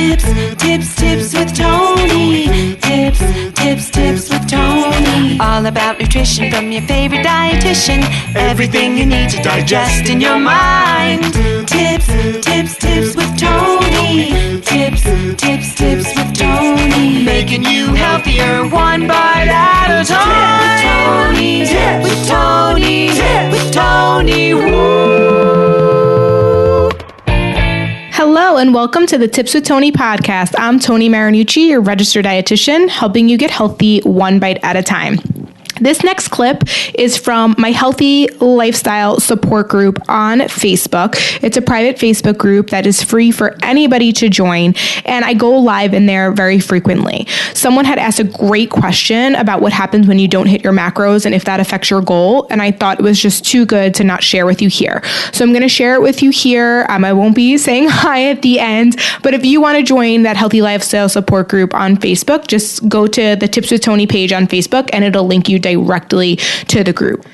Tips with Tony. Tips with Tony. All about nutrition from your favorite dietitian. Everything you need to digest in your mind. Tips with Tony. Tips with Tony. Making you healthier one bite at a time. With Tony. Woo. Hello and welcome to the Tips with Tony podcast. I'm Tony Marinucci, your registered dietitian, helping you get healthy one bite at a time. This next clip is from my Healthy Lifestyle Support Group on Facebook. It's a private Facebook group that is free for anybody to join, and I go live in there very frequently. Someone had asked a great question about what happens when you don't hit your macros and if that affects your goal, and I thought it was just too good to not share with you here. So I'm going to share it with you here. I won't be saying hi at the end, but if you want to join that Healthy Lifestyle Support Group on Facebook, just go to the Tips with Tony page on Facebook, and it'll link you directly to the group.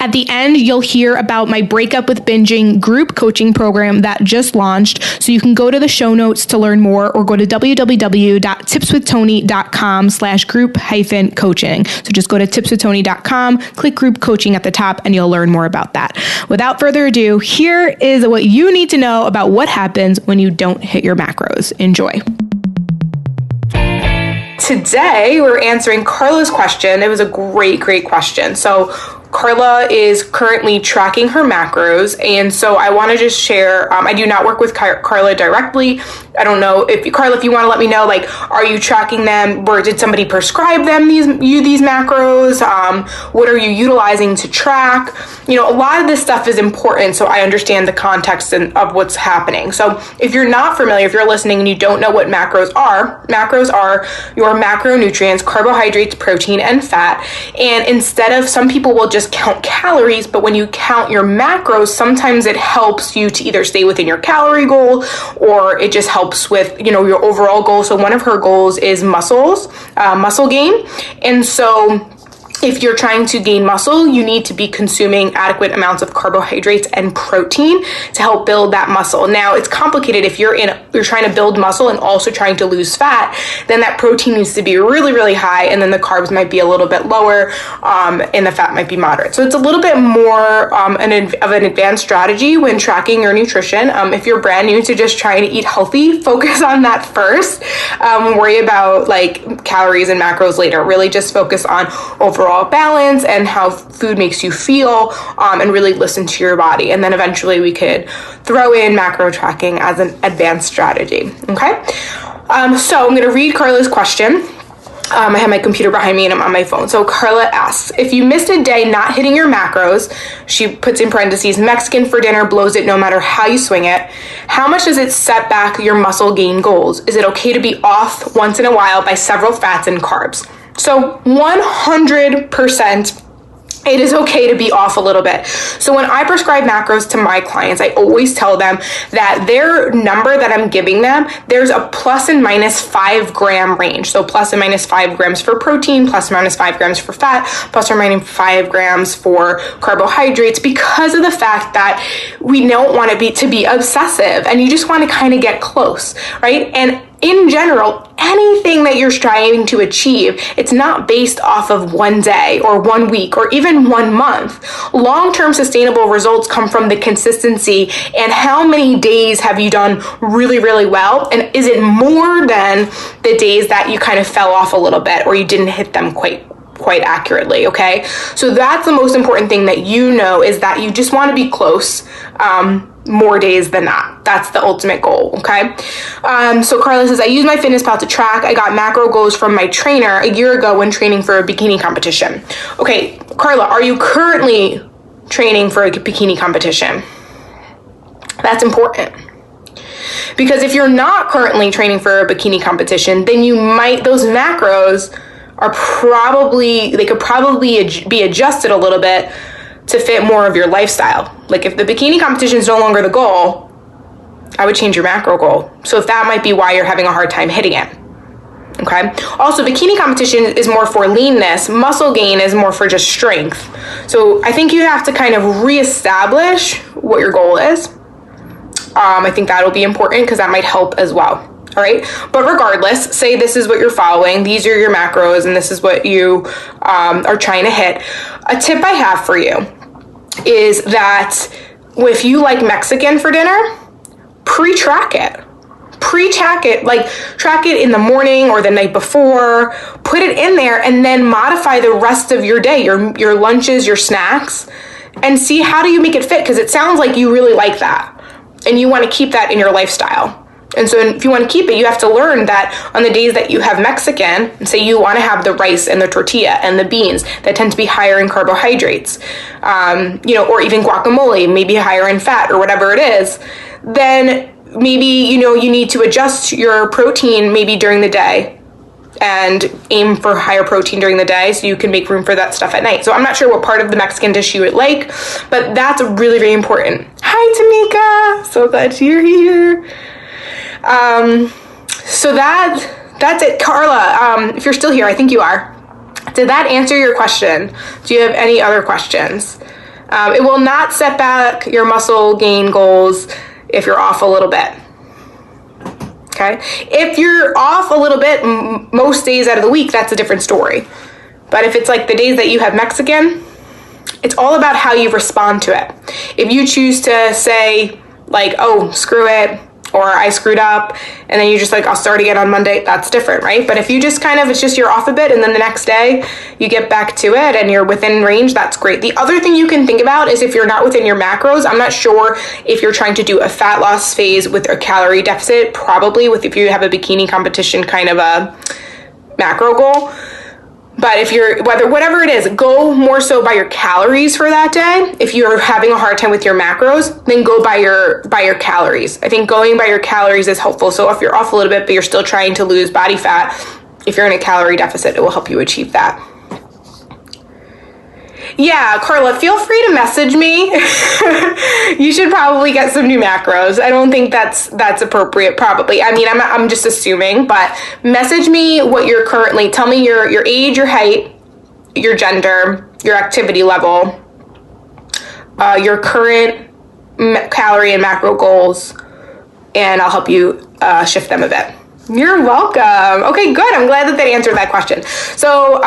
At the end, you'll hear about my Breakup with Binging group coaching program that just launched. So you can go to the show notes to learn more, or go to www.tipswithtony.com/group-coaching. So just go to tipswithtony.com, click group coaching at the top, and you'll learn more about that. Without further ado, here is what you need to know about what happens when you don't hit your macros. Enjoy. Today, we're answering Carla's question. It was a great question. So Carla is currently tracking her macros, and so I want to just share, I do not work with Carla directly. I don't know if Carla, if you want to let me know, like, are you tracking them, or did somebody prescribe them these macros? What are you utilizing to track? You know, a lot of this stuff is important, so I understand the context of what's happening. So if you're not familiar, if you're listening and you don't know what macros are your macronutrients, carbohydrates, protein, and fat. And instead of, some people will just count calories, but when you count your macros, sometimes it helps you to either stay within your calorie goal, or it just helps with, your overall goal. So one of her goals is muscle gain. And so if you're trying to gain muscle, you need to be consuming adequate amounts of carbohydrates and protein to help build that muscle. Now, it's complicated. If you're trying to build muscle and also trying to lose fat, then that protein needs to be really, really high, and then the carbs might be a little bit lower, and the fat might be moderate. So it's a little bit more of an advanced strategy when tracking your nutrition. If you're brand new to just trying to eat healthy, focus on that first. Worry about like calories and macros later. Really just focus on overall balance and how food makes you feel, and really listen to your body. And then eventually we could throw in macro tracking as an advanced strategy. Okay. So I'm going to read Carla's question. I have my computer behind me and I'm on my phone. So Carla asks, if you missed a day not hitting your macros, she puts in parentheses, Mexican for dinner blows it no matter how you swing it. How much does it set back your muscle gain goals? Is it okay to be off once in a while by several fats and carbs? So 100%. It is okay to be off a little bit. So when I prescribe macros to my clients, I always tell them that their number that I'm giving them, there's a plus and minus 5 gram range. So plus and minus 5 grams for protein, plus or minus 5 grams for fat, plus or minus 5 grams for carbohydrates, because of the fact that we don't want to be obsessive, and you just want to kind of get close, right? And in general, anything that you're striving to achieve, it's not based off of one day or 1 week or even 1 month. Long-term sustainable results come from the consistency and how many days have you done really, really well, and is it more than the days that you kind of fell off a little bit or you didn't hit them quite accurately, okay? So that's the most important thing, that is that you just want to be close, more days than not. That's the ultimate goal, okay? So Carla says, I use MyFitnessPal to track. I got macro goals from my trainer a year ago when training for a bikini competition. Okay, Carla, are you currently training for a bikini competition? That's important. Because if you're not currently training for a bikini competition, then those macros could probably be adjusted a little bit to fit more of your lifestyle. Like if the bikini competition is no longer the goal, I would change your macro goal. So if that might be why you're having a hard time hitting it. Okay. Also, bikini competition is more for leanness. Muscle gain is more for just strength. So I think you have to kind of reestablish what your goal is. I think that'll be important because that might help as well. All right. But regardless, say this is what you're following. These are your macros and this is what you are trying to hit. A tip I have for you is that if you like Mexican for dinner, pre-track it. Pre-track it, like track it in the morning or the night before, put it in there, and then modify the rest of your day, your lunches, your snacks, and see how do you make it fit, because it sounds like you really like that and you want to keep that in your lifestyle. And so if you want to keep it, you have to learn that on the days that you have Mexican, and say you want to have the rice and the tortilla and the beans that tend to be higher in carbohydrates, or even guacamole, maybe higher in fat or whatever it is, then maybe, you need to adjust your protein maybe during the day and aim for higher protein during the day so you can make room for that stuff at night. So I'm not sure what part of the Mexican dish you would like, but that's really, really important. Hi, Tamika. So glad you're here. So that's it. Carla, if you're still here, I think you are. Did that answer your question? Do you have any other questions? It will not set back your muscle gain goals if you're off a little bit. Okay? If you're off a little bit most days out of the week, that's a different story. But if it's like the days that you have Mexican, it's all about how you respond to it. If you choose to say like, oh, screw it, or I screwed up, and then you just like, I'll start again on Monday, that's different, right? But if you just it's just you're off a bit, and then the next day you get back to it and you're within range, that's great. The other thing you can think about is if you're not within your macros, I'm not sure if you're trying to do a fat loss phase with a calorie deficit, probably if you have a bikini competition kind of a macro goal. But if you're, whatever it is, go more so by your calories for that day. If you're having a hard time with your macros, then go by your calories. I think going by your calories is helpful. So if you're off a little bit, but you're still trying to lose body fat, if you're in a calorie deficit, it will help you achieve that. Yeah, Carla, feel free to message me. You should probably get some new macros. I don't think that's appropriate, probably. I mean, I'm just assuming, but message me what you're currently, tell me your age, your height, your gender, your activity level, your current calorie and macro goals, and I'll help you shift them a bit. You're welcome. Okay, good. I'm glad that answered that question. So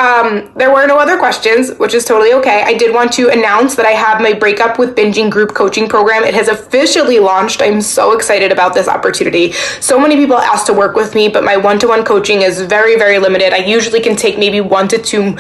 there were no other questions, which is totally okay. I did want to announce that I have my Breakup with Binging group coaching program. It has officially launched. I'm so excited about this opportunity. So many people asked to work with me, but my one-to-one coaching is very, very limited. I usually can take maybe 1 to 2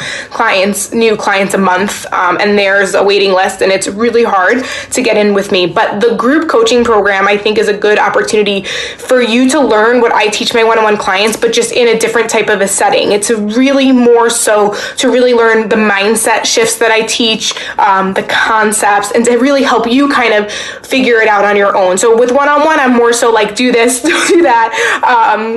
new clients a month, and there's a waiting list, and it's really hard to get in with me. But the group coaching program, I think, is a good opportunity for you to learn what I teach my one-on-one clients, but just in a different type of a setting. It's really more so to really learn the mindset shifts that I teach, the concepts, and to really help you kind of figure it out on your own. So with one-on-one, I'm more so like, do this, do that,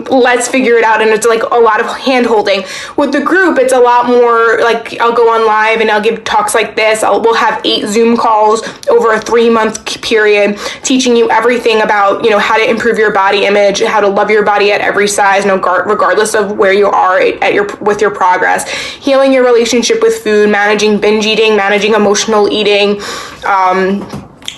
let's figure it out, and it's like a lot of hand-holding. With the group, it's a lot more like I'll go on live and I'll give talks like this. We'll have 8 Zoom calls over a 3-month period, teaching you everything about, how to improve your body image, how to love your body at every size, regardless of where you are with your progress, healing your relationship with food, managing binge eating, managing emotional eating,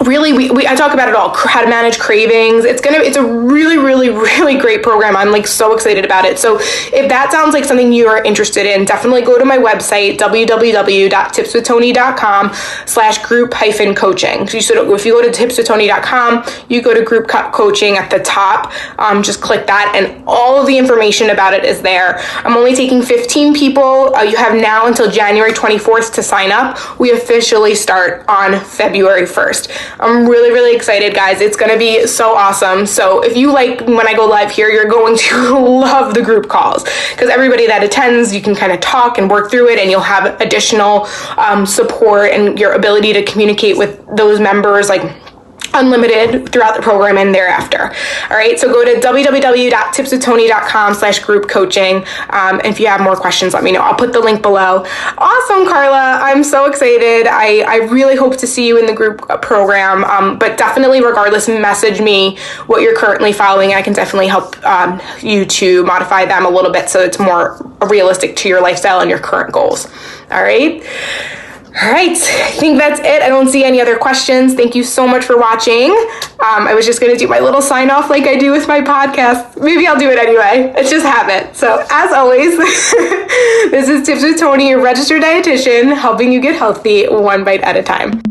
really, I talk about it all, how to manage cravings. It's a really, really, really great program. I'm like so excited about it. So if that sounds like something you are interested in, definitely go to my website, www.tipswithtony.com/group-coaching. So if you go to tipswithtony.com, you go to group coaching at the top, just click that, and all of the information about it is there. I'm only taking 15 people. You have now until January 24th to sign up. We officially start on February 1st. I'm really, really excited, guys. It's going to be so awesome. So if you like when I go live here, you're going to love the group calls, because everybody that attends, you can kind of talk and work through it, and you'll have additional support and your ability to communicate with those members like unlimited throughout the program and thereafter. All right, so go to www.tipswithtony.com/group coaching. And if you have more questions, let me know. I'll put the link below. Awesome, Carla. I'm so excited. I really hope to see you in the group program. But definitely, regardless, message me what you're currently following. I can definitely help you to modify them a little bit so it's more realistic to your lifestyle and your current goals. All right. All right, I think that's it. I don't see any other questions. Thank you so much for watching. I was just going to do my little sign off like I do with my podcast. Maybe I'll do it anyway. It's just habit. So as always, this is Tips with Tony, your registered dietitian, helping you get healthy one bite at a time.